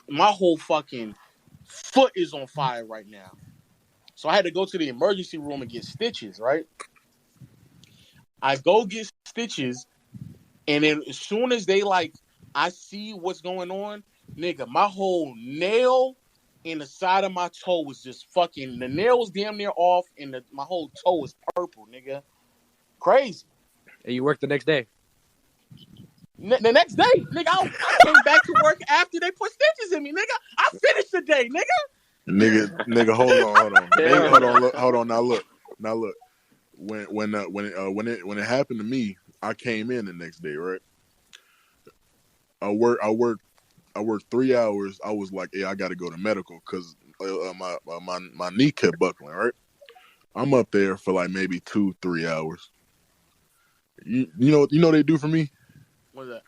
my whole fucking foot is on fire right now. So I had to go to the emergency room and get stitches, right? I go get stitches, and then as soon as I see what's going on, nigga, my whole nail in the side of my toe was just fucking, the nail was damn near off, and my whole toe was purple, nigga. Crazy. And you worked the next day? The next day, nigga, I came back to work after they put stitches in me, nigga. I finished the day, nigga. Nigga, hold on. Nigga, hold on. Now look. When it happened to me, I came in the next day, right? I worked 3 hours. I was like, I got to go to medical because my knee kept buckling, right? I'm up there for like maybe 2-3 hours. You know what they do for me? What's that?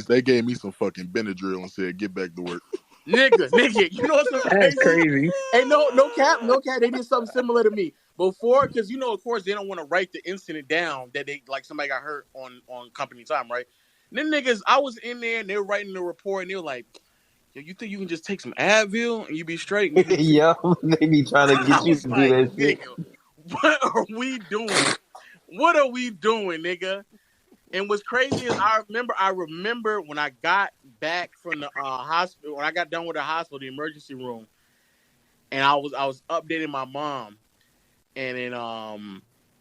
They gave me some fucking Benadryl and said, get back to work. Nigga, you know what's so crazy? That's crazy. Hey, no cap. They did something similar to me before, because of course, they don't want to write the incident down that they somebody got hurt on company time, right? And then niggas, I was in there and they were writing the report and they were like, "Yo, you think you can just take some Advil and you be straight?" Yo, they be trying to get you to do that shit. What are we doing? What are we doing, nigga? And what's crazy is I remember when I got back from the hospital, when I got done with the hospital, the emergency room, and I was updating my mom, and then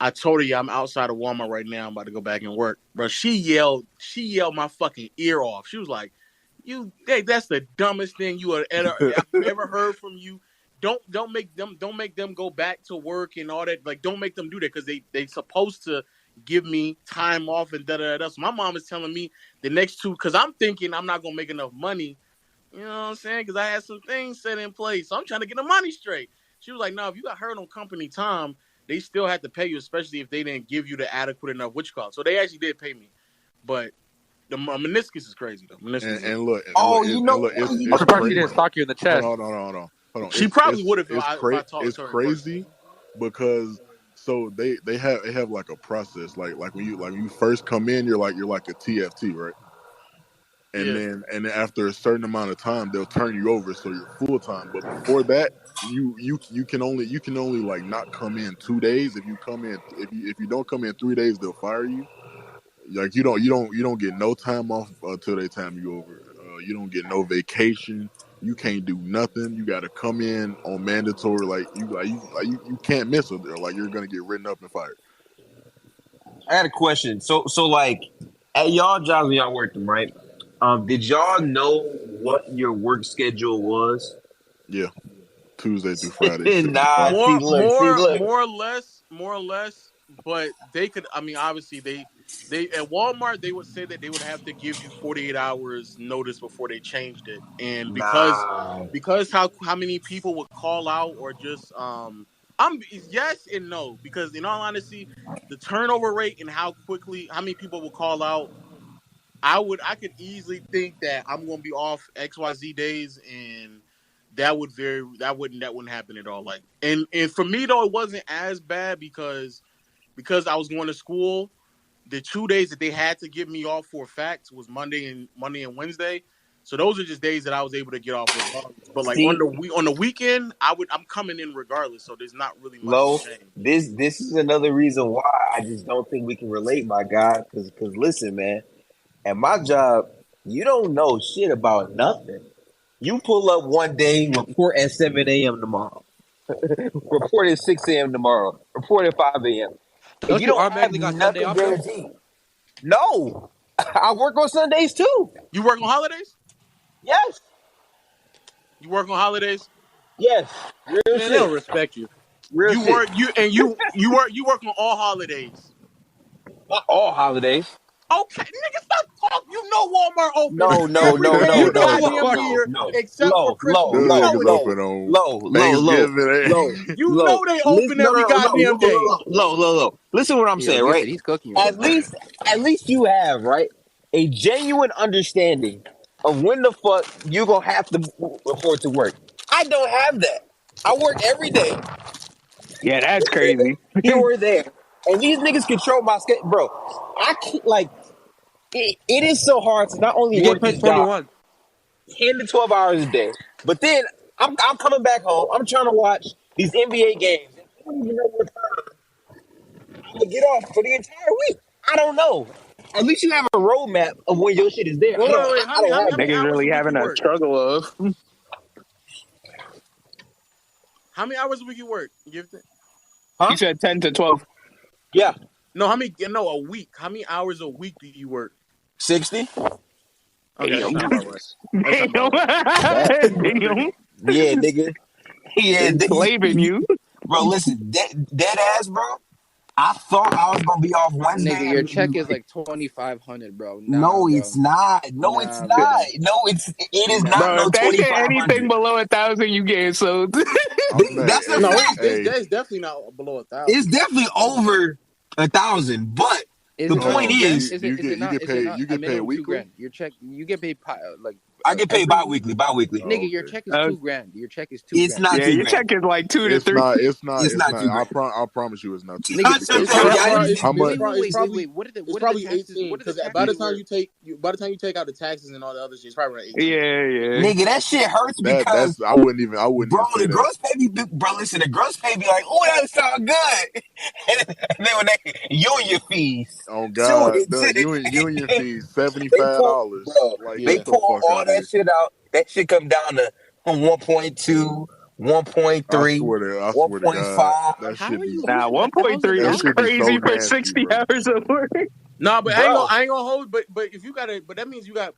I told her, yeah, I'm outside of Walmart right now. I'm about to go back and work. Bro, she yelled my fucking ear off. She was like, that's the dumbest thing you I've ever heard from you. Don't make them go back to work and all that. Like, don't make them do that because they supposed to give me time off and da-da-da. So my mom is telling me the next 2, because I'm thinking I'm not going to make enough money. You know what I'm saying? Because I had some things set in place. So I'm trying to get the money straight. She was like, no, if you got hurt on company time, they still had to pay you, especially if they didn't give you the adequate enough call. So they actually did pay me. But the meniscus is crazy, though. Look. I'm surprised she didn't sock you in the chest. Hold on. She probably would have if I talked to her. It's crazy because so they have like a process. Like when you first come in, you're like a TFT, right? And then after a certain amount of time, they'll turn you over so you're full time. But before that, you can only like not come in 2 days. If you don't come in 3 days, they'll fire you. Like you don't get no time off until they time you over. You don't get no vacation. You can't do nothing. You got to come in on mandatory. You can't miss it. Like you're gonna get written up and fired. I had a question. So like at y'all jobs when y'all worked them, right? Did y'all know what your work schedule was? Yeah, Tuesday through Friday. Nah, more or less. But they could. I mean, obviously they at Walmart they would say that they would have to give you 48 hours notice before they changed it, and because how many people would call out or just I'm yes and no, because in all honesty, the turnover rate and how many people will call out, I could easily think that I'm going to be off XYZ days, and that wouldn't happen at all. Like, and for me though, it wasn't as bad because I was going to school. The 2 days that they had to give me off for a fact was Monday and Wednesday. So those are just days that I was able to get off regardless. But like on the weekend, I'm coming in regardless. So there's not really much to change. This is another reason why I just don't think we can relate, my guy. Because listen, man, at my job, you don't know shit about nothing. You pull up one day, report at 7 a.m. tomorrow. Report at 6 a.m. tomorrow. Report at 5 a.m. You don't automatically got Sunday off? No. I work on Sundays too. You work on holidays? Yes. You work on holidays? Yes. Man, they don't respect you. You work on all holidays. Not all holidays. Okay, nigga, stop talking. You know Walmart open. No. Except for Christmas. You know they open every goddamn day. Low. Listen to what I'm saying, right? He's cooking. At least you have, right, a genuine understanding of when the fuck you gonna have to report to work. I don't have that. I work every day. Yeah, that's crazy. You were there. And these niggas control my schedule. Bro, I can't, like, it is so hard to not only You work get this paid 21. job. 10 to 12 hours a day. But then I'm coming back home. I'm trying to watch these NBA games. I don't even know what time I'm gonna get off for the entire week. I don't know. At least you have a roadmap of when your shit is there. Wait, I how don't have many Niggas hours really a week having you a work? struggle of. How many hours a week you work? Huh? You said 10 to 12. Yeah, No, a week. How many hours a week do you work? 60. Okay, Damn. that's not about right. Damn. Yeah, nigga. Yeah, Enslaving you. bro. Listen, dead ass, bro. I thought I was gonna be off Wednesday. Nigga, your check is like 2,500, bro. No, Bro. it's not. No, it's Nah, not. bro. No, it is not. Bro, No, if that shit 2,500. anything below 1,000, you get sold. That's a No, fact. it's definitely not below 1,000. It's definitely over 1,000. But Is the it point not- is, is you it get not- paid- is it not you a get paid minimum weekly? $2,000? Your check, you get paid like. I get paid every bi-weekly. Bi-weekly. Oh, Nigga, your okay. check is $2,000. Your check is $2,000. It's not Yeah, 2 your grand. check is like 2 to It's 3. not. It's not. It's It's not not. 2 grand. I promise you, it's not. Nigga, Because it's how much? Wait, what are the It's what are probably the taxes? 18 What are the because taxes by the you time work? by the time you take out the taxes and all the other shit, it's probably around 18. Yeah. Nigga, that shit hurts because, that's. I wouldn't even. bro, say the that. gross pay be, bro, listen, the gross pay be like, oh, that sound good. And then when they, union fees. Oh God, Dude, the union fees They $75. bro, Like they get the pull fuck all out of that here. shit out. That shit come down to 1.2, 1.3, I swear to God, 1.5. that How shit are be. you Nah, losing 1.3 That is should be so crazy for nasty, 60 bro. hours of work. No, but Bro. I ain't gonna hold. But if you got but that means you got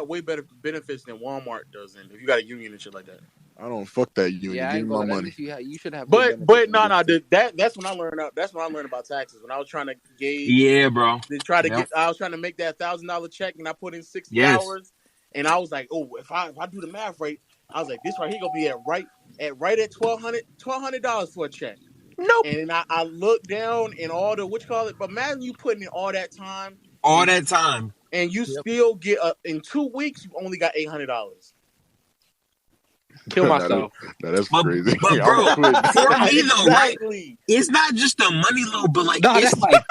way better benefits than Walmart does, and if you got a union and shit like that. I don't fuck that union. Yeah, I Give ain't me my gonna. At money. least you should have. But good benefits no, and good shit. that's when I learned out. That's when I learned about taxes. When I was trying to gauge, Yeah, bro. to try to Yep. get, I was trying to make that $1,000 check, and I put in 60 Yes. hours, and I was like, oh, if I do the math right, I was like, this right here gonna be at $1,200 for a check. Nope. And I looked down and all the but imagine you putting in all that time, All that time. and you still get in 2 weeks you only got $800. Kill myself. That's But, crazy. but I'm bro, quitting. for me though, right? Exactly. It's not just the money low, but like No, it's that's- like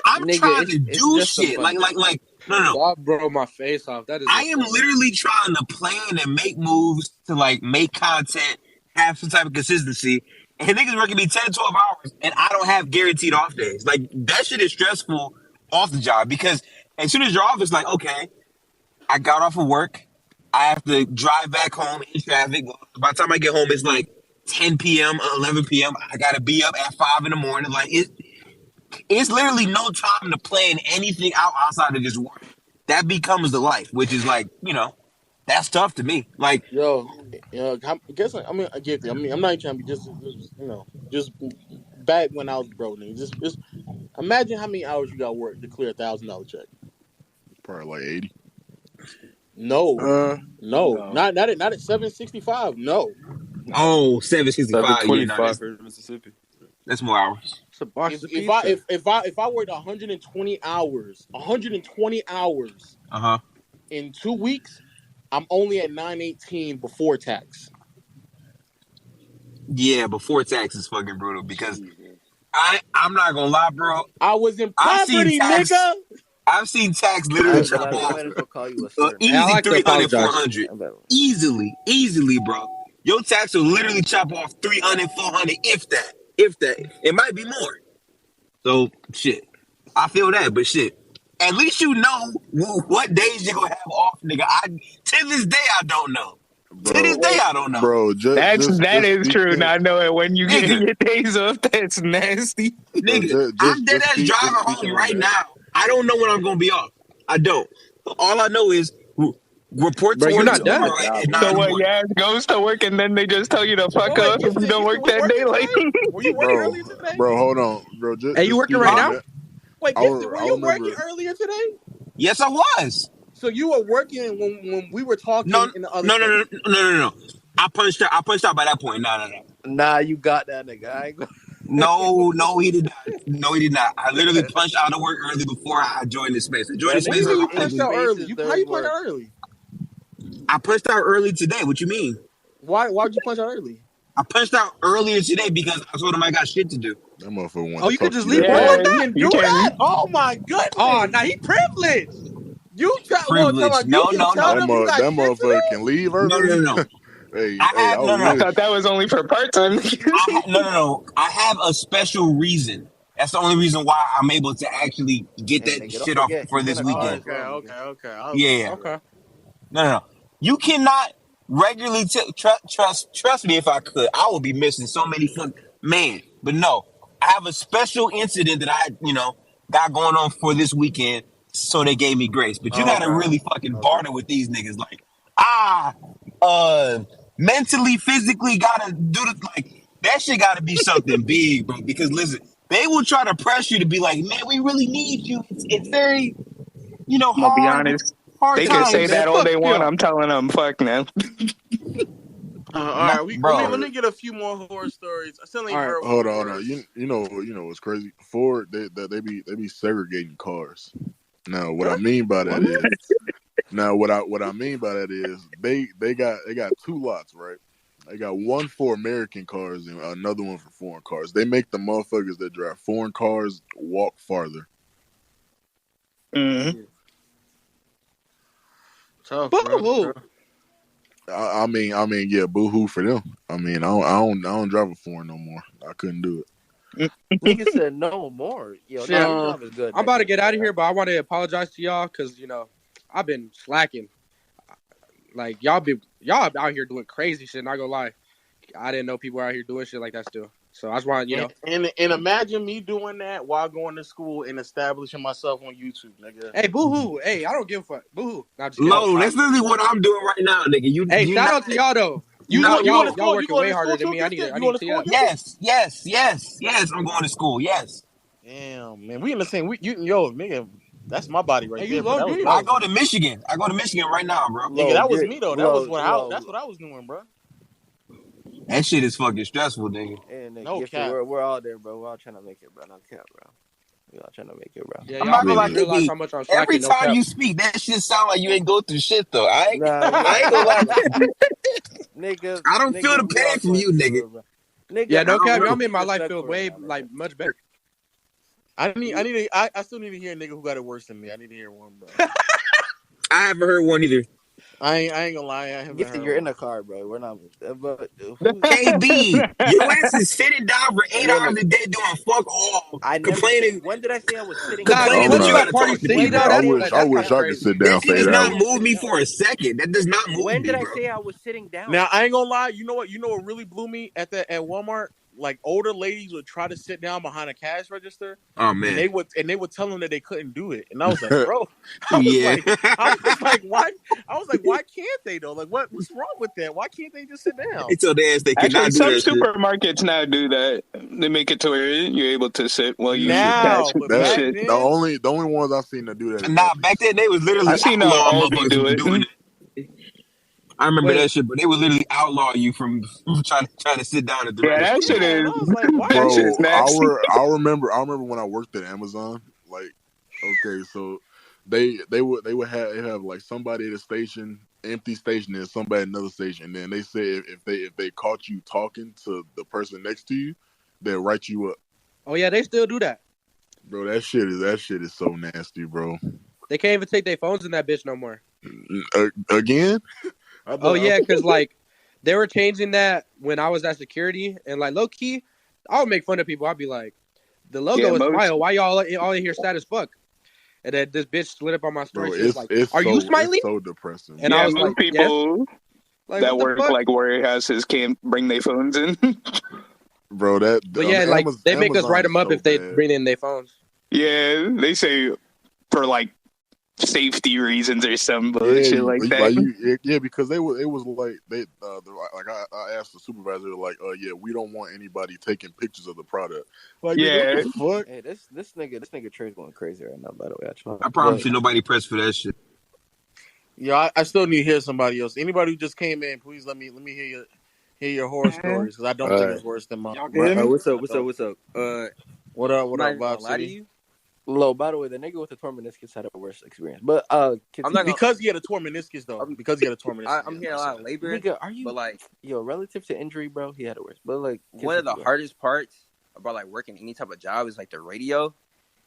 I'm Nigga, trying to it's do just the shit. money. Like no. Bob broke my face off. That is. I am literally trying to plan and make moves to like make content, have some type of consistency. And niggas working me 10 to 12 hours and I don't have guaranteed off days. Like that shit is stressful off the job because as soon as you're off, it's like, okay, I got off of work. I have to drive back home in traffic. By the time I get home, it's like 10 p.m., 11 p.m. I got to be up at 5 in the morning. Like it's literally no time to plan anything outside of just work. That becomes the life, which is like, that's tough to me. Like, I guess I get it. I mean, I'm not trying to be just back when I was broke. Just imagine how many hours you got to work to clear $1,000 check. Probably like 80. No, No. not at 765. No, oh, 765. 25 for Mississippi. That's more hours. It's a box of if pizza. I worked 120 hours Uh-huh. in 2 weeks, I'm only at 918 before tax. Yeah, before tax is fucking brutal because I'm not gonna lie, bro. I was in I've seen poverty, tax- nigga. I've seen tax literally chop I off might as well call you a an sir. easy I like to 300, apologize. 400. Easily, bro. Your tax will literally chop off 300, 400, if that. It might be more. So, shit. I feel that, but shit. At least you know what days you're gonna have off, nigga. To this day, I don't know. Bro, To this day, I don't know. Bro, That is speak true. to- Not knowing when you get Nigga. your days off, that's nasty. Nigga, I'm dead ass speak driving on home right that. now. I don't know when I'm gonna be off. I don't. All I know is report to Bro, you're work not done. tomorrow at 9 So in the what? morning. Your ass goes to work and then they just tell you to fuck Wait, off if you don't work that day. Like, Were you working earlier today? Bro, hold on, bro. Hey, you working right now? Wait, I Gibson, were I you remember- working earlier today? Yes, I was. So you were working when we were talking No, in the other no. I punched out by that point. No. Nah, you got that nigga. I ain't gonna... No, he did not. No, he did not. I literally punched out of work early before I joined this space. I joined this What do space. you mean you Spaces punched out early? is How you third punch out work. early? I punched out early today. What you mean? Why would you punch out early? I punched out earlier today because I told him I got shit to do. That motherfucker wanted Oh, to you could talk just to you leave that work bad. like You can do that? Oh my goodness! Oh, nah, he privileged. You tell privilege. No. That motherfucker can leave early. No. Hey, I thought that was only for part-time. No. I have a special reason. That's the only reason why I'm able to actually get that shit off for this weekend. Okay. Yeah. Okay. No. You cannot regularly trust me. If I could, I would be missing so many man. But no, I have a special incident that I got going on for this weekend, so they gave me grace. But you gotta really fucking barter with these niggas, like mentally, physically, gotta do the that shit gotta be something big, bro. Because listen, they will try to press you to be like, man, we really need you. It's very, hard. I'll be honest. They can say that all they want. Yeah. I'm telling them, fuck now. All right, let me get a few more horror stories. I still ain't heard. Hold on. You know what's crazy? Ford, they be segregating cars. Now, what I mean by that is, they got two lots, right? They got one for American cars and another one for foreign cars. They make the motherfuckers that drive foreign cars walk farther. Mm-hmm. Tough, Boo-hoo. I mean, yeah, boo-hoo for them. I mean, I don't drive a foreign no more. I couldn't do it. Nigga said no more. Yo, that is good. I'm about to get out of here, but I want to apologize to y'all because I've been slacking. Like y'all out here doing crazy shit. Not gonna lie, I didn't know people were out here doing shit like that still. So I just want And imagine me doing that while going to school and establishing myself on YouTube, nigga. Hey, boo-hoo. Hey, I don't give a fuck. Boo-hoo. No, that's literally what I'm doing right now, nigga. Shout out to y'all though. Y'all working way harder than me. I need to. Yes. I'm going to school. Yes. Damn, man, we in the same. Nigga, that's my body right there. I go to Michigan. right now, bro. Nigga, that was me though. That's what I was doing, bro. That shit is fucking stressful, nigga. And no cap. We're all there, bro. We're all trying to make it, bro. No cap, bro. We all trying to make it, bro. Yeah, I'm not gonna lie, realize how much I'm slacking, every time you speak, that shit sound like you ain't go through shit though. I ain't gonna lie. Nigga, I don't feel the pain from you, nigga. Yeah, no cap. Y'all made my life feel way much better. I still need to hear a nigga who got it worse than me. I need to hear one, bro. I haven't heard one either. I ain't gonna lie. I haven't heard you're in the car, bro. We're not. But KB, your ass is sitting down for 8 hours a day doing fuck all. Complaining. When did I say I was sitting down? down? I wish I could sit down for 8 hours. That does not move me for a second. That does not move me. When did I say I was sitting down? Now I ain't gonna lie. You know what really blew me at Walmart? Like older ladies would try to sit down behind a cash register. Oh man! And they would tell them that they couldn't do it, and I was like, bro, I was like, why? I was like, why can't they though? Like, what's wrong with that? Why can't they just sit down? They tell their ass they cannot do some that. Supermarkets now do that. They make it to where you're able to sit while you now. The only ones I've seen to do that. Nah, back then they was literally. I seen Aldi do it. Doing it. I remember that shit, but they would literally outlaw you from trying to sit down at the register. That shit is. Like, that shit is nasty. I remember when I worked at Amazon. Like, okay, so they would have like somebody at a station, empty station, and somebody at another station. And then they said if they caught you talking to the person next to you, they'll write you up. Oh yeah, they still do that, bro. That shit is so nasty, bro. They can't even take their phones in that bitch no more. Again. Oh yeah, because like they were changing that when I was at security, and like low key, I would make fun of people. I'd be like, the logo is Smile. Why y'all in here sad as fuck? And then this bitch slid up on my story. She was like, "Are you Smiley?" It's so depressing. And I was like, people that work like warehouses can't bring their phones in. Bro, that. But yeah, like they make us write them up if they bring in their phones. Yeah, they say for like safety reasons or some bullshit like that. Because it was like I asked the supervisor like, yeah, we don't want anybody taking pictures of the product. Like, yeah, fuck. Hey, this nigga Trey's going crazy right now. By the way, I promise you, nobody pressed for that shit. Yeah, I still need to hear somebody else. Anybody who just came in, please let me hear your horror stories because I don't think it's worse than mine. What's up? What up, Bob City? Low, by the way, the nigga with the torn meniscus had a worse experience. But because he had a torn meniscus though. Because he had a torn meniscus. I'm hearing a lot of labor. Nigga, are you? But like, relative to injury, bro, he had it worse. But like, one of the hardest parts about like working any type of job is like the radio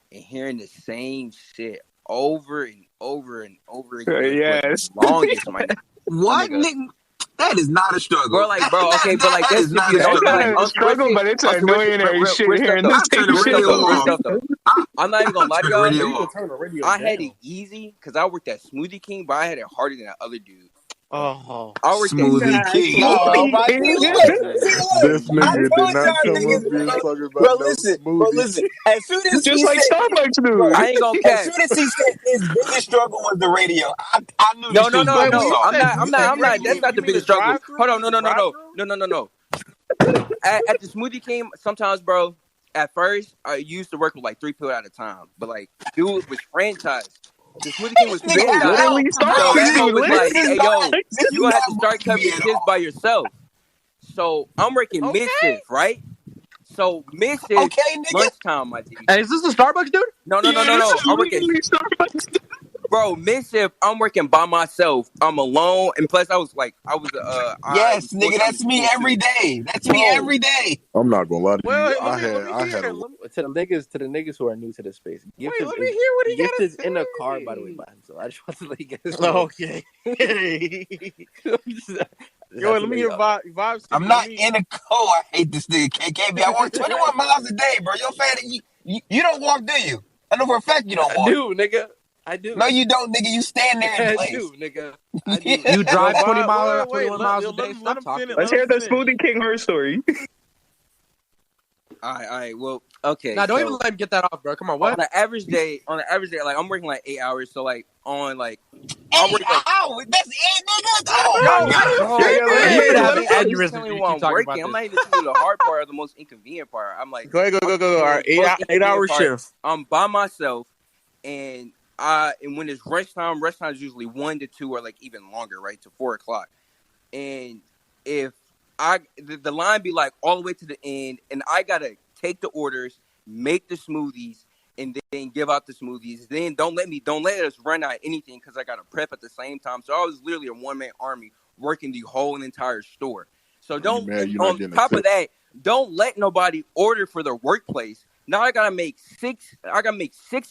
and hearing the same shit over and over and over again. Yes. For the longest, my nigga. What, nigga? That is not a struggle. Bro, like, bro, okay, but like, that's not a That's struggle. not a struggle, but it's annoying as shit hearing this type of shit. I'm not even gonna lie to y'all. Turn the radio I down. had it easy because I worked at Smoothie King, but I had it harder than that other dude. Oh, I worked Smoothie King. Oh, my This nigga did not come up here talking about bro, listen. As soon as just he like said, Starbucks do. I ain't gonna as catch. soon as he said his biggest struggle was the radio, I knew No, this no, was no, gonna no. be soft. I'm not. That's not the biggest struggle. Hold on, no. At the Smoothie King, sometimes, bro. At first, I used to work with like 3 people at a time, but like, dude was franchised. The Smoothie King was This nigga franchised. Literally Starbucks So do. it was like, This is hey, not- yo, this you is gonna have not to start covering movie at shifts all. by yourself. So I'm working mid-shift, right? So mid-shift, Okay, nigga. lunchtime, my G. Hey, is this the Starbucks dude? No. This is I'm working, literally Starbucks. bro. Mid-shift, I'm working by myself. I'm alone, and plus, I was. Yes, nigga, that's me every day. That's me every day. I'm not gonna lie to you. Well, I let me had hear a it. To the niggas who are new to this space. Wait, let me hear what he Gift gotta is in a say. car, by the way, by himself. I just want to let you guys know. Okay. Yo, let me hear vibes. I'm not in a car. I hate this nigga, KKB. I walk 21 miles a day, bro. You're fat. You don't walk, do you? I know for a fact you don't I walk. do, nigga. I do. No, you don't, nigga. You stand there in I place. do, nigga. You drive 20 Wait, miles, wait, 21 miles a day. let Stop him talking. finish. Let's hear the Smoothie King her story. All right. Well, okay. Nah, don't so even let him get that off, bro. Come on, on what? the average day, like I'm working like 8 hours. So like on like, 8 work like, hours. That's it, nigga. Oh my god. bro, Yeah, You could have an I'm just aneurysm telling if you you while keep I'm talking working. about I'm this. not even telling you the hard part or the most inconvenient part. I'm like, Go ahead. All right, most 8 hour inconvenient part, shift. I'm by myself, and when it's rest time is usually 1 to 2 or like even longer, right, to 4 o'clock. And if the line be like all the way to the end, and I gotta take the orders, make the smoothies, and then give out the smoothies. Then don't let us run out of anything because I gotta prep at the same time. So I was literally a one-man army working the whole entire store. So don't on top of that, don't let nobody order for their workplace. Now I gotta make 6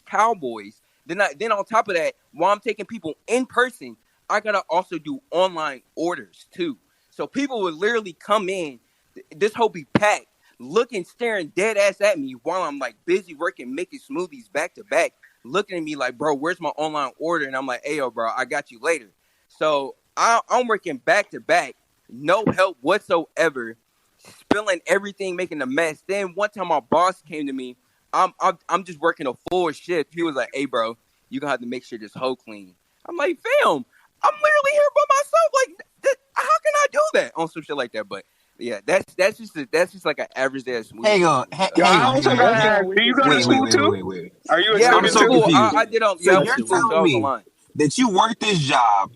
cowboys. Then on top of that, while I'm taking people in person, I gotta also do online orders too. So people would literally come in, this whole be packed, staring dead ass at me while I'm like busy working, making smoothies back to back, looking at me like, bro, where's my online order? And I'm like, hey, yo, bro, I got you later. So I'm working back to back, no help whatsoever, spilling everything, making a mess. Then one time my boss came to me. I'm just working a full shift. He was like, hey, bro, you gonna have to make sure this hoe clean. I'm like, fam, I'm literally here by myself. Like, how can I do that on some shit like that? But yeah, that's just like an average day at Smoothie. Hang on. I also gotta ask, do you go to school too? Wait. Are you a Yeah, I'm student so too? cool. I did on. So Yeah, I you're was cool, so I telling was me online. that you work this job,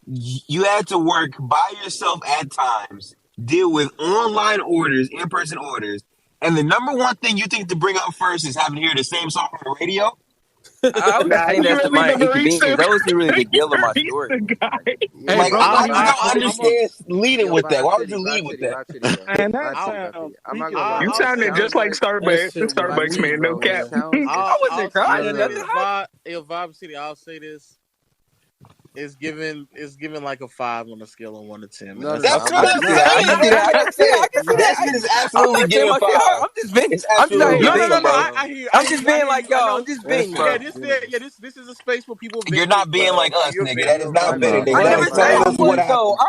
you had to work by yourself at times, deal with online orders, in-person orders, and the number one thing you think to bring up first is having to hear the same song on the radio? I was just saying you that's really my the inconvenience. barista? That wasn't really the deal of my He's story. the guy. Hey, Like, bro, I I'm just don't understand leading with that. Why would you lead with that? Man, that I'm not speaking gonna lie. of- You I'll sounded just like Starbucks man, no cap. I wasn't crying or nothing. Vibe City, I'll say this. It's given like a 5 on a scale of 1 to 10. No, That's no, what I'm saying. I can see that. That shit is absolutely I'm getting my shit hard. 5. I'm just venting. It's I'm just out absolutely here No, getting venting, bro. I hear. I'm just being like y'all. I'm just venting, bro. This is a space for people. You're not being like us, You're nigga. That is not venting. better, nigga. I That never is said telling I us what was though. happened.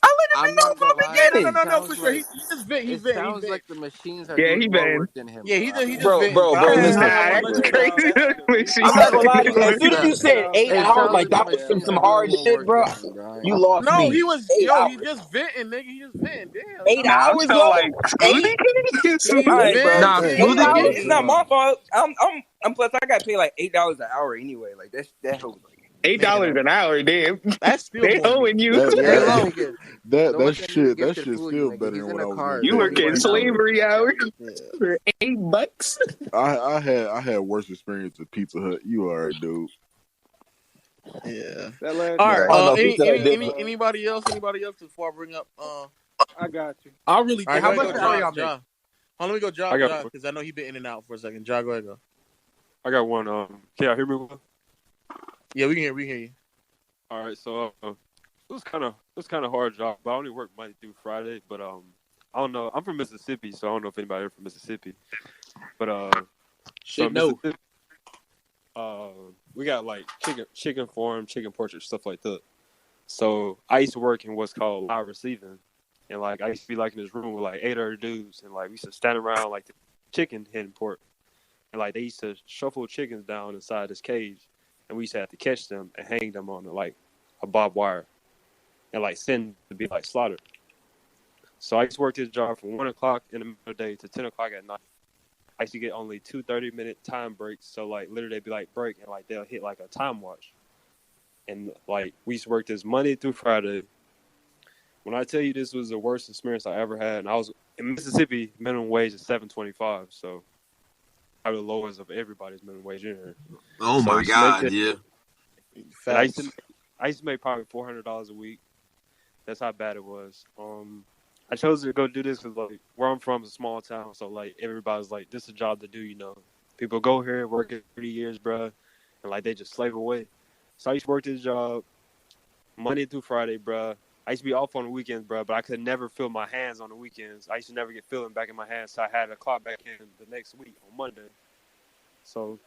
I let it I'm be known not from gonna the lie. beginning. No, for Sounds sure. like- He just vent. It sounds like the machines are Yeah, doing he more been. work than him. Yeah, he just Bro, venting. bro, But listen. Nah, I'm that's gonna crazy. I'm not gonna lie to you. As soon as you said 8 It hours, sounds like the that was machines some are hard doing more shit, work bro. than him, bro. You lost No, me. he was 8 he hours. just venting, nigga. He just venting. Damn. 8 Nah, I hours, feel yo? like Smoothie 8? King. He All right, bro. Nah, venting. Smoothie 8 King? hours. It's not my fault. I'm plus I got paid like $8 an hour anyway. Like that whole like $8 an hour, damn. That's still They more. owing you. That, Hey, that, Lo, that, don't let shit nigga gift shit's food still you, nigga. better He's than in what I a was car. getting You paid. working slavery hours Yeah. for $8? I had worse experience at Pizza Hut. You alright, dude. Yeah. That last All right. Oh, no, Pizza Hut Anybody else before I bring up? I got you. I'll really. All right, How go much ahead, money Ja. y'all make? Ja. Let me go, Ja, because I know he been in and out for a second. Ja, go ahead, go. I got one. Can y'all hear me well? Yeah, we can hear you. All right, so it was kind of hard job, but I only work Monday through Friday. But I don't know. I'm from Mississippi, so I don't know if anybody here from Mississippi. But shit, no. We got like chicken farm, chicken portrait, stuff like that. So I used to work in what's called live receiving, and like I used to be like in this room with like 8 other dudes, and like we used to stand around like the chicken hen port, and like they used to shuffle chickens down inside this cage, and we used to have to catch them and hang them on like a barbed wire, and like send to be like slaughtered. So I used to work this job from 1 o'clock in the middle of the day to 10 o'clock at night. I used to get only 2 30-minute time breaks. So, like, literally, they'd be like break, and like they'll hit like a time watch. And like, we used to work this Monday through Friday. When I tell you this was the worst experience I ever had, and I was in Mississippi, minimum wage is $7.25. So, probably the lowest of everybody's minimum wage in here. Oh, so my God, yeah. I used to make probably $400 a week. That's how bad it was. I chose to go do this because, like, where I'm from is a small town. So, like, everybody's like, this is a job to do, you know. People go here, work it 30 years, bro, and, like, they just slave away. So I used to work this job Monday through Friday, bro. I used to be off on the weekends, bro, but I could never feel my hands on the weekends. I used to never get feeling back in my hands, so I had to clock back in the next week on Monday. So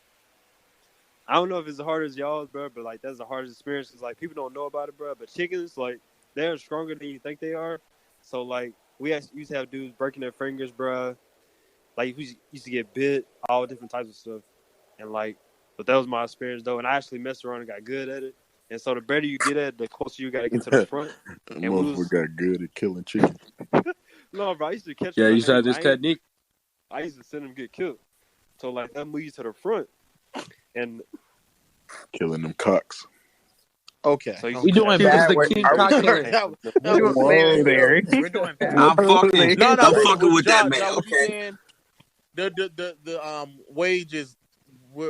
I don't know if it's as hard as y'all's, bro, but, like, that's the hardest experience because, like, people don't know about it, bro. But chickens, like, they're stronger than you think they are. So, like, we used to have dudes breaking their fingers, bro. Like, we used to get bit, all different types of stuff. And, like, but that was my experience, though. And I actually messed around and got good at it. And so the better you get at it, the closer you got to get to the front. And motherfucker got good at killing chickens. No, bro, I used to catch them. Yeah, you used to have this technique. I used to send them get killed. So, like, that move you to the front. And killing them cocks. Okay. So we doing bad. We're doing bad. I'm fucking with that man. Okay. The wage is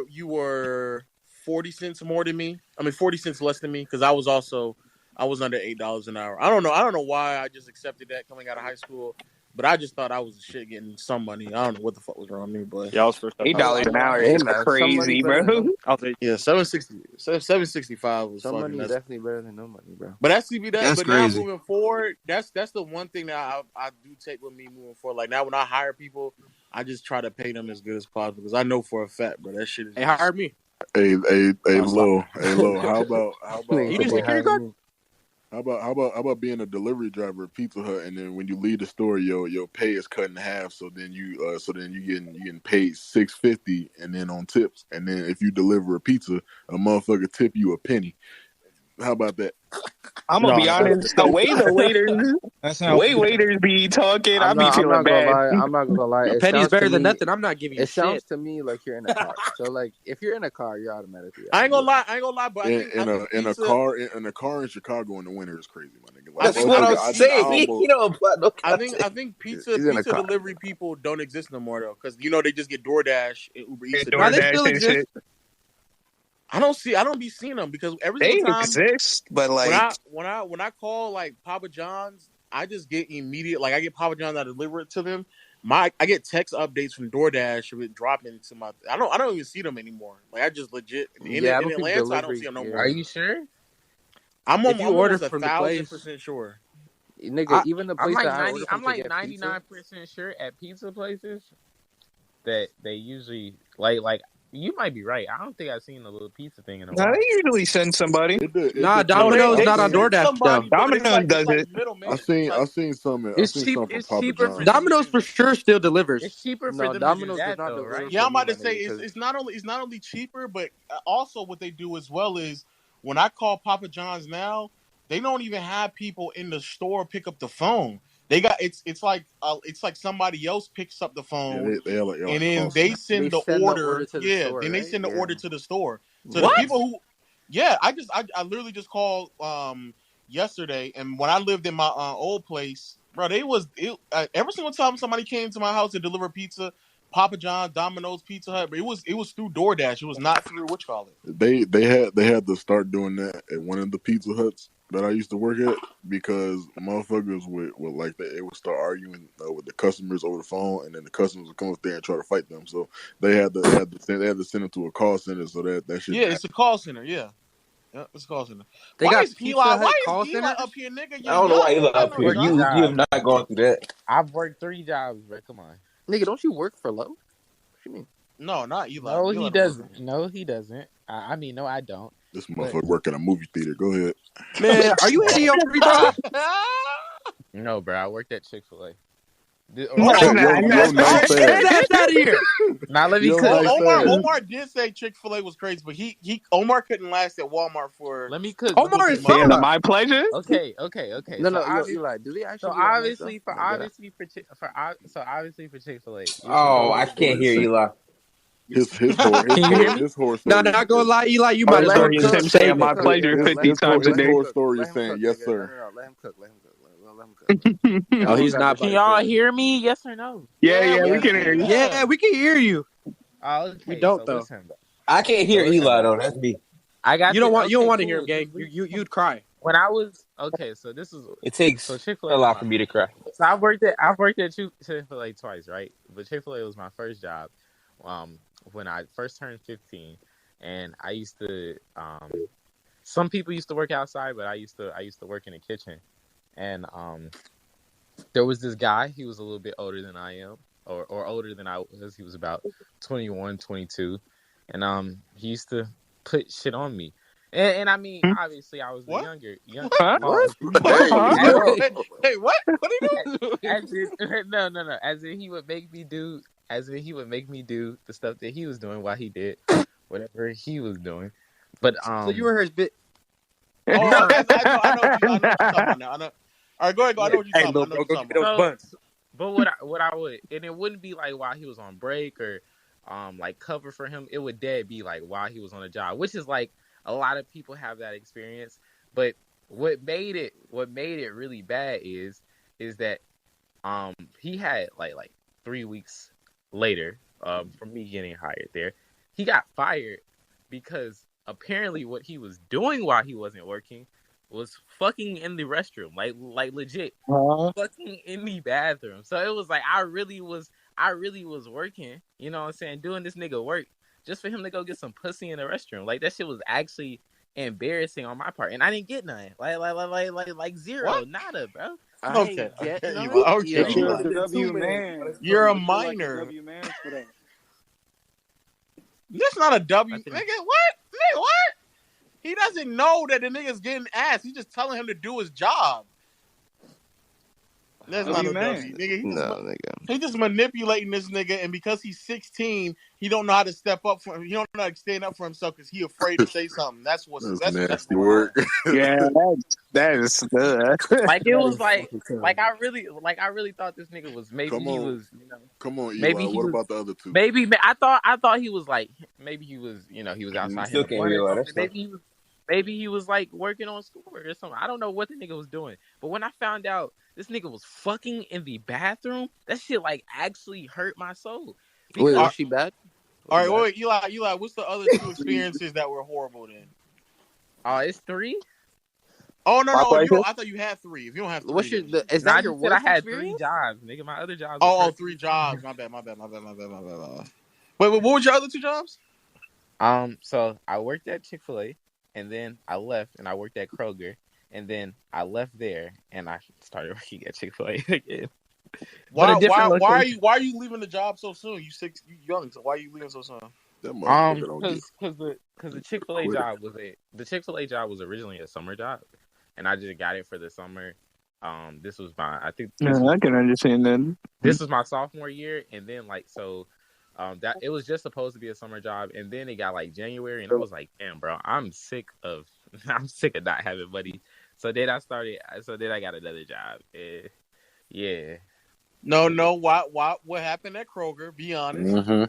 you were 40 cents more than me. I mean 40 cents less than me because I was under $8 an hour. I don't know why I just accepted that coming out of high school. But I just thought I was the shit getting some money. I don't know what the fuck was wrong with me, but y'all first $8 an hour is crazy, bro. I'll take $7.65 was some fucking. Money is definitely better than no money, bro. But that's crazy. Now moving forward, that's the one thing that I do take with me moving forward. Like now when I hire people, I just try to pay them as good as possible because I know for a fact, bro, that shit is. They hired me. Hey, low. How about you need a security guard? How about being a delivery driver at Pizza Hut, and then when you leave the store, your pay is cut in half. So then you getting paid $6.50, and then on tips. And then if you deliver a pizza, a motherfucker tip you a penny. How about that? I'm gonna be honest. The way the waiters be talking, I be feeling bad. I'm not gonna lie. Penny's better than nothing. I'm not giving you shit. It sounds to me like you're in a car. So like, if you're in a car, you're automatically. I ain't gonna lie. But in a car in Chicago in the winter is crazy, my nigga. Like, that's what I'm saying. I think pizza delivery people don't exist no more though, because they just get DoorDash and Uber Eats. They still exist. I don't be seeing them because every time exist, but like when I call like Papa John's, I just get immediate. Like I get Papa John's, I deliver it to them. I get text updates from DoorDash of it dropping to my. I don't even see them anymore. Like I just legit in Atlanta, I don't see them no more. Are you sure? I'm almost 1,000% sure. Nigga, even the place I'm like 99% sure at pizza places that they usually like. You might be right. I don't think I've seen a little pizza thing in a while. They usually send somebody. Nah, Domino's not on DoorDash though. Domino's does it. I seen some. It's cheaper. Domino's for sure still delivers. It's cheaper for them Domino's to do that, though, right? Yeah, I'm about to say it's not only cheaper, but also what they do as well is when I call Papa John's now, they don't even have people in the store pick up the phone. They got it's like somebody else picks up the phone, and then they send the order. Then they send the order to the store. So the people who, I literally just called yesterday, and when I lived in my old place, bro, every single time somebody came to my house to deliver pizza, Papa John's, Domino's, Pizza Hut, but it was through DoorDash. It was not through They had to start doing that at one of the Pizza Huts that I used to work at because motherfuckers would like that. It would start arguing with the customers over the phone, and then the customers would come up there and try to fight them. So they had to send them to a call center so that shit. Yeah, it's a call center. Yeah. Yeah, it's call center. They Why got is Eli? Pizza Hut Why call is Eli centers? up here, nigga? I don't know why Eli up here. You have not gone through that. I've worked 3 jobs, bro. Come on, nigga. Don't you work for Lowe? What you mean? No, not Eli. No, Eli he doesn't. No, he doesn't. I mean, no, I don't. This motherfucker work in a movie theater. Go ahead. Man, are you hitting your free throws? No, bro. I worked at Chick-fil-A. Get out of here. Now let me cook. Omar did say Chick-fil-A was crazy, but Omar couldn't last at Walmart for. Let me cook. Omar is my pleasure. Okay. No, Eli. Do they actually? So obviously for Chick-fil-A. Oh, I can't hear Eli. His horse. No, not gonna lie, Eli. You might as well cook. Say my pleasure 50 times a day. His horse story is saying yes, sir. Let him cook. Oh, he's not. Can y'all hear me? Yes or no? Yeah, we can hear you. Yeah, we can hear you. Oh, okay. We don't though. I can't hear Eli though. That's me. I got. You don't want to hear him, gang. You'd cry. When I was so this is it takes Chick-fil-A a lot for me to cry. So I've worked at Chick-fil-A twice, right? But Chick-fil-A was my first job. When I first turned 15, and I used to. Some people used to work outside, but I used to work in the kitchen, and there was this guy. He was a little bit older than I am, or older than I was. He was about 21, 22, and he used to put shit on me. And I mean, obviously, I was younger. What? Hey, what? What are you doing? No. As in, he would make me do the stuff that he was doing while he did whatever he was doing. But so you were his bit. Oh, I know what you're talking about now. I know. All right, go ahead. I know what you're talking about. But what I would, and it wouldn't be like while he was on break or like cover for him. It would dead be like while he was on a job, which is like a lot of people have that experience. But what made it really bad is that he had like 3 weeks later from me getting hired there, he got fired because apparently what he was doing while he wasn't working was fucking in the restroom, like legit fucking in the bathroom. So it was like I really was working, you know what I'm saying, doing this nigga work just for him to go get some pussy in the restroom. Like that shit was actually embarrassing on my part, and I didn't get none. Like zero, what? Nada, bro. Okay. You're a minor. That's not a W. Nigga, what? Nigga, what? He doesn't know that the nigga's getting ass. He's just telling him to do his job. That's not a W, nigga. He's just manipulating this nigga, and because he's 16, he don't know how to step up for him. He don't know how to stand up for himself because he afraid to say something. That's nasty work. Yeah, that is good. Like it was like I really thought this nigga was he was. Come on, Eli. Maybe what about the other two? Maybe I thought he was like he was he was outside. Maybe he was like working on schoolwork or something. I don't know what the nigga was doing. But when I found out this nigga was fucking in the bathroom, that shit like actually hurt my soul. Wait, was she bad? All right, wait, Eli, what's the other 2 experiences that were horrible then? It's 3. Oh no, I thought you had 3. If you don't have 3, what's your? Is that your work I had experience? 3 jobs, nigga. My other jobs. 3 jobs. My bad. Wait, what were your other 2 jobs? So I worked at Chick-fil-A, and then I left and I worked at Kroger, and then I left there and I started working at Chick-fil-A again. Why are you leaving the job so soon? You young, so why are you leaving so soon? Because the Chick-fil-A job was originally a summer job, and I just got it for the summer. This was I can understand that. This was my sophomore year, and then that it was just supposed to be a summer job, and then it got like January, and I was like, damn, bro, I'm sick of not having money. So then I got another job. Yeah. No. What happened at Kroger? Be honest. Mm-hmm.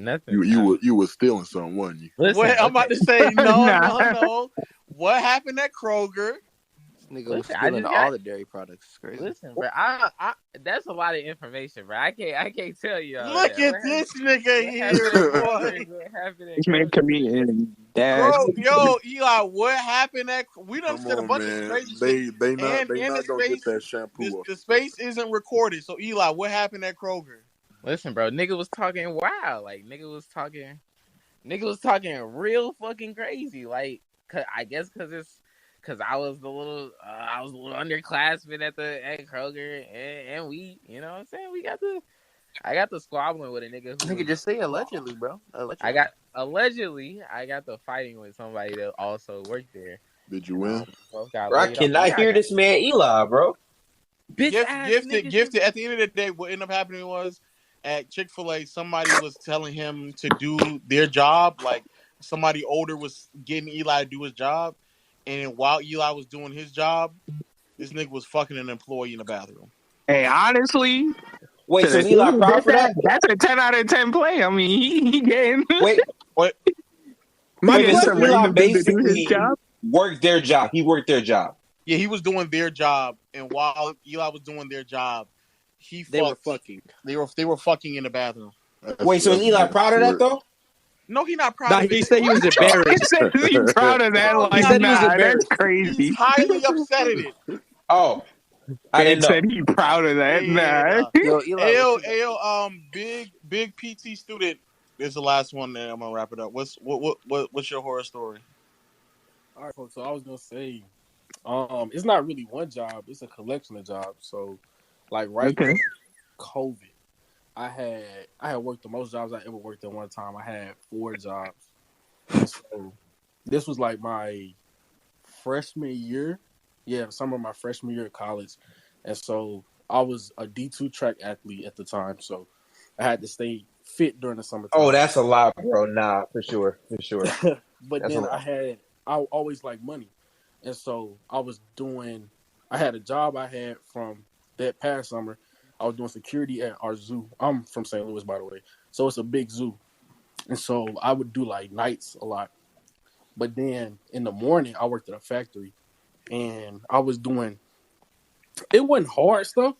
Nothing. You were stealing something, wasn't you? Listen, I'm about to say no. What happened at Kroger? Nigga was stealing all the dairy products. It's crazy. Listen, bro, I that's a lot of information, bro. I can't tell you. Look at this nigga here, boy. This man comedian. Bro, yo, Eli, what happened at? We done said a bunch of crazy shit. They not gonna get that shampoo. The space isn't recorded, so Eli, what happened at Kroger? Listen, bro, nigga was talking wild. Like nigga was talking real fucking crazy. Like I guess because I was the little underclassman at Kroger, and we, you know what I'm saying, I got the squabbling with a nigga. Nigga, just say allegedly, bro. Allegedly. I got the fighting with somebody that also worked there. Did you win? Bro, I cannot hear this man Eli, bro. Gifted. At the end of the day, what ended up happening was at Chick-fil-A, somebody was telling him to do their job. Like somebody older was getting Eli to do his job, and while Eli was doing his job, this nigga was fucking an employee in the bathroom. Hey, honestly. Wait, so Eli proud for that? That's a 10 out of 10 play. I mean, he getting. Wait. So Eli basically worked their job. He worked their job. Yeah, he was doing their job, and while Eli was doing their job, they were fucking in the bathroom. Wait, so is Eli proud of that though? No, he's not proud of it. He said he was embarrassed. He said he's proud of that. Like, he said he was embarrassed. That's crazy. He's highly upset at it. Oh. I didn't said he proud of that. Yeah. Nah. Yo, big PT student. This is the last one, and I'm gonna wrap it up. What's your horror story? All right, folks. So I was gonna say, it's not really one job; it's a collection of jobs. So, like before COVID, I had worked the most jobs I ever worked at one time. I had 4 jobs. And so this was like my freshman year. Yeah, the summer of my freshman year of college. And so I was a D2 track athlete at the time. So I had to stay fit during the summertime. Oh, that's a lot, bro. Nah, for sure. But then I always liked money. And so I had a job I had from that past summer. I was doing security at our zoo. I'm from St. Louis, by the way. So it's a big zoo. And so I would do like nights a lot. But then in the morning, I worked at a factory. And I was doing, it wasn't hard stuff.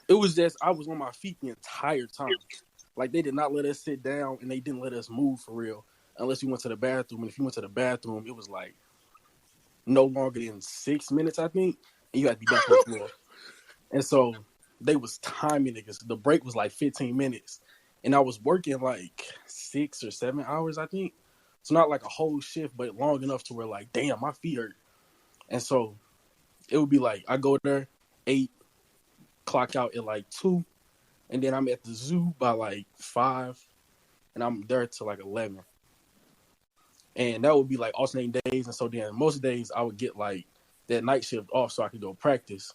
It was just, I was on my feet the entire time. Like they did not let us sit down and they didn't let us move for real unless you went to the bathroom. And if you went to the bathroom, it was like no longer than 6 minutes, I think. And you had to be back on the floor. And so they was timing it because the break was like 15 minutes. And I was working like 6 or 7 hours, I think. It's not like a whole shift, but long enough to where like, damn, my feet hurt. And so it would be like, I go there 8, clock out at like 2, and then I'm at the zoo by like 5, and I'm there till like 11. And that would be like alternating days. And so then most days I would get like that night shift off so I could go practice.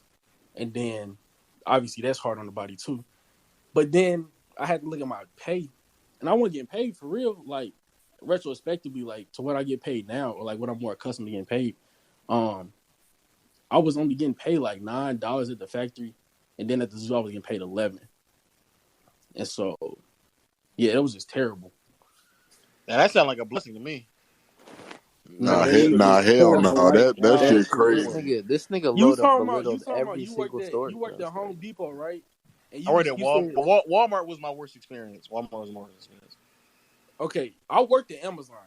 And then obviously that's hard on the body too. But then I had to look at my pay, and I wasn't getting paid for real, like retrospectively, like to what I get paid now, or like what I'm more accustomed to getting paid. I was only getting paid like $9 at the factory, and then at the zoo I was getting paid $11. And so, yeah, it was just terrible. Now that sounds like a blessing to me. Hell no. That shit crazy. This nigga loaded belittled every single story. You worked at Home Depot, right? I worked at Walmart. Walmart was my worst experience. Okay, I worked at Amazon.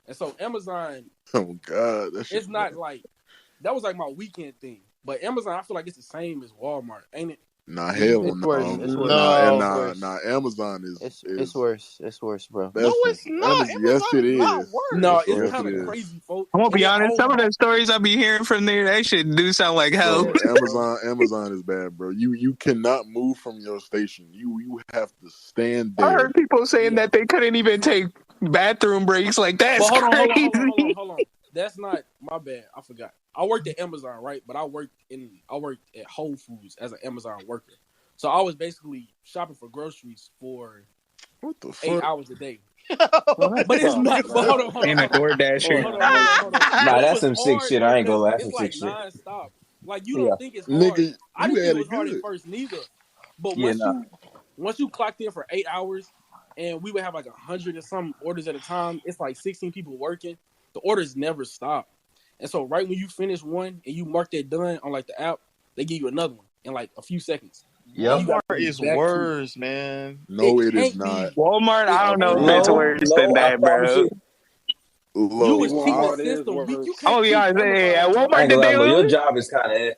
And so Amazon, oh God, it's not like, that was like my weekend thing. But Amazon, I feel like it's the same as Walmart, ain't it? Nah, hell no. Nah, Amazon is... It's worse. It's worse, bro. No, it's not. Yes, it is. No, it's kind of crazy, folks. I'm gonna be honest. Some of the stories I be hearing from there, that shit do sound like hell. Amazon is bad, bro. You cannot move from your station. You have to stand there. I heard people saying that they couldn't even take bathroom breaks. Like that's crazy. Hold on. That's not my bad. I forgot. I worked at Amazon, right? But I worked at Whole Foods as an Amazon worker. So I was basically shopping for groceries for 8 hours a day. But it's not. Hold on. And a DoorDasher. Nah, that's some sick shit. I ain't gonna lie. That's some sick shit. Non-stop. Like you don't think it's hard. Nigga, I didn't think it was hard at first neither. But once you clocked in for 8 hours, and we would have like 100 and some orders at a time, it's like 16 people working. The orders never stop. And so right when you finish one and you mark that done on like the app, they give you another one in like a few seconds. Walmart is worse, man. No, it is not. Walmart, I don't know if it's worse than that, bro. You was cheating the system. Oh, yeah, at Walmart today, your job is kind of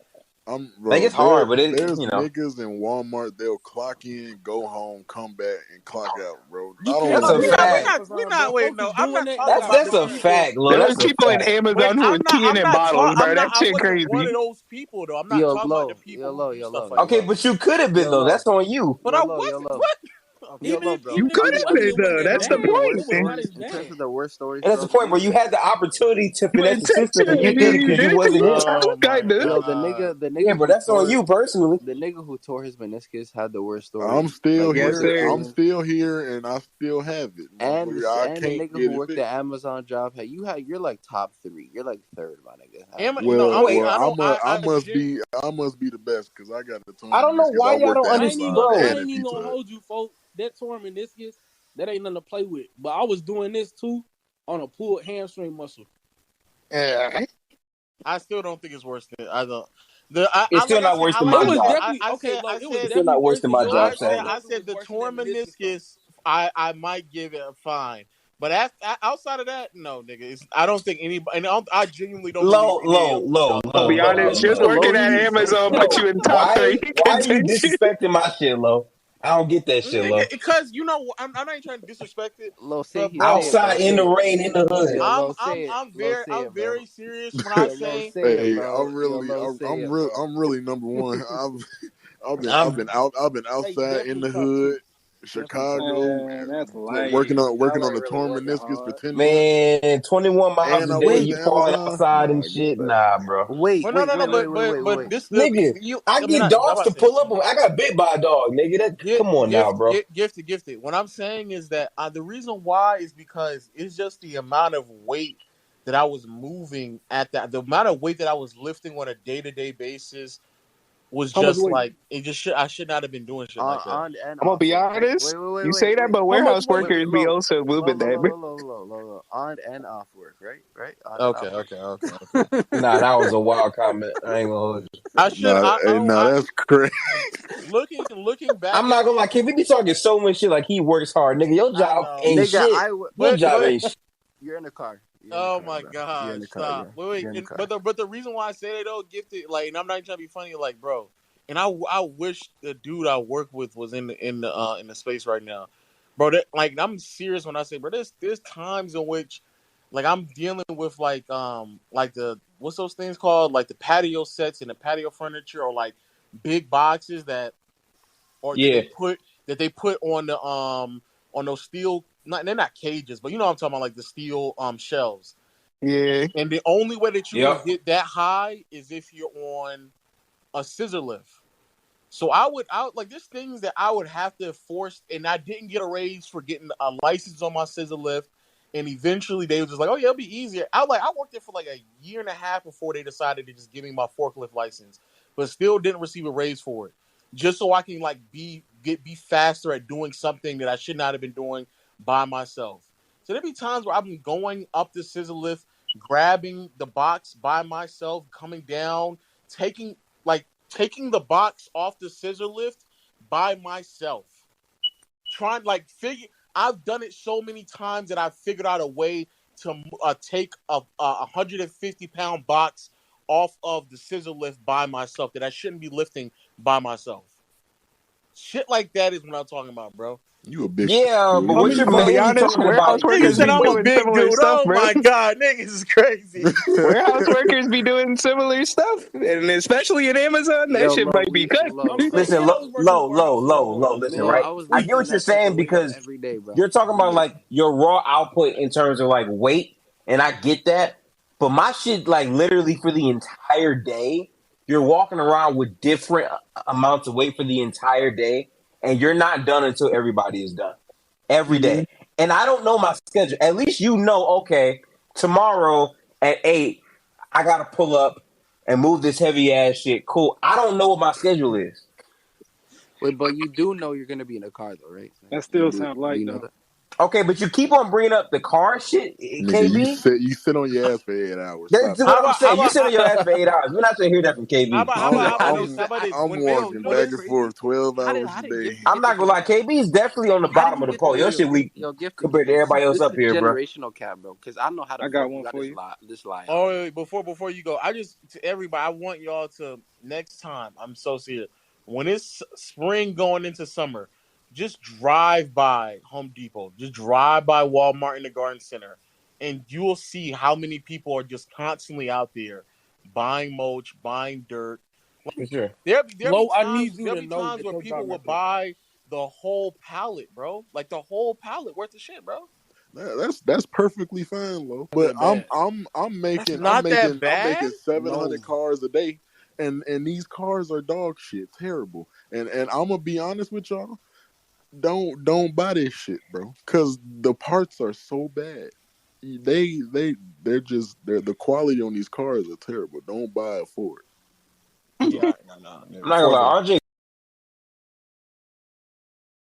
Like it's hard, but there's you know. niggas in Walmart. They'll clock in, go home, come back, and clock out, bro. That's a fact. We're not waiting. No, I'm not talking about that's a fact, Lord. There's people in Amazon who are keying in bottles, bro. That shit crazy. One of those people, though. I'm not talking about the people who do stuff like okay, but you could have been though. That's on you. But I wasn't. What? You could have been though. That's the point. In terms of the worst stories, and that's the point where you had the opportunity to finesse the system and you did it because you wasn't in. Yo, the nigga. Yeah, but that's on you personally. The nigga who tore his meniscus had the worst story. I'm still here. I'm still here, and I still have it. And the nigga who worked the Amazon job, you're like top 3. You're like third, my nigga. I must be the best because I got the tongue. I don't know why y'all don't understand. I ain't even gonna hold you, folks. That torn meniscus, that ain't nothing to play with. But I was doing this too on a pulled hamstring muscle. Yeah. I still don't think it's worse than it's still not worse than my job. It's still not worse than my job. I said the torn meniscus, I might give it a fine. But outside of that, no, nigga. I don't think anybody. I genuinely don't. Low. I'll be honest. Just working at Amazon put you in top 3. Why are you disrespecting my shit, Low? I don't get that shit, Low. Because I'm not even trying to disrespect it. Low, say outside in the rain in the hood. I'm very serious when I say. Hey, I'm really number one. I've been outside in the hood. Chicago, working on the torn meniscus for 10 months. Man, 21 miles a day, you fall outside and shit. Nah, bro. Wait, but this nigga, I get dogs to pull up. I got bit by a dog, nigga. Come on now, bro. Gifted. What I'm saying is that the reason why is because it's just the amount of weight that I was moving the amount of weight that I was lifting on a day-to-day basis. Was just like it. I should not have been doing shit like that. I'm gonna be honest. You say that, but warehouse workers be also moving that. On and off work, right? Okay. Nah, that was a wild comment. I ain't gonna hold you. That's crazy. Looking back, I'm not gonna lie. Kid, we be talking so much shit like he works hard, nigga. Your job ain't shit. Your job ain't shit. You're in the car. Oh my god! Stop. Wait. But the reason why I say that though, Gifted, like, and I'm not trying to be funny, like, bro. And I wish the dude I work with was in the space right now, bro. Like, I'm serious when I say, bro. There's times in which, like, I'm dealing with like the what's those things called, like the patio sets and the patio furniture, or like big boxes that they put on the on those steel. They're not cages, but you know what I'm talking about, like the steel shelves. Yeah. And the only way that you can get that high is if you're on a scissor lift. So I would like, there's things that I would have to force, and I didn't get a raise for getting a license on my scissor lift. And eventually they were just like, oh yeah, it'll be easier. I worked there for like a year and a half before they decided to just give me my forklift license, but still didn't receive a raise for it. Just so I can like be faster at doing something that I should not have been doing by myself. So there'd be times where I've been going up the scissor lift, grabbing the box by myself, coming down, taking the box off the scissor lift by myself. Trying I've done it so many times that I've figured out a way to take a 150-pound box off of the scissor lift by myself that I shouldn't be lifting by myself. Shit like that is what I'm talking about, bro. You a big but what you're talking about? Niggas said I'm a big dude. Stuff, oh my god, niggas is crazy. Warehouse workers be doing similar stuff, and especially in Amazon, that shit might be cut. Listen, low. Listen, right? I get what you're saying because you're talking about like your raw output in terms of like weight, and I get that. But my shit, like literally for the entire day, you're walking around with different amounts of weight for the entire day. And you're not done until everybody is done. Every day. And I don't know my schedule. At least you know, okay, tomorrow at 8, I got to pull up and move this heavy ass shit. Cool. I don't know what my schedule is. Wait, but you do know you're going to be in a car, though, right? That still sounds like, though. Okay, but you keep on bringing up the car shit, Nigga, KB. you sit on your ass for 8 hours. That's what I'm saying. You sit on your ass for 8 hours. We're not going to hear that from KB. How about I'm walking back and forth 12 hours a day. I'm not gonna lie, KB is definitely on the bottom of the pole. Your shit weak compared to everybody else up here, bro. Generational cap, bro. Because I know how to. I got one for you. This lie. Oh, before you go, to everybody, I want y'all to next time. I'm so serious. When it's spring going into summer, just drive by Home Depot. Just drive by Walmart in the Garden Center, and you will see how many people are just constantly out there buying mulch, buying dirt. For sure. There'll be times where people will buy the whole pallet, bro. Like the whole pallet worth of shit, bro. That's perfectly fine, Lo. But I'm making 700 cars a day, and these cars are dog shit, terrible. And I'm gonna be honest with y'all, don't buy this shit, bro, because the parts are so bad. The quality on these cars are terrible. Don't buy it for it. Yeah, no. I'm not gonna lie, RJ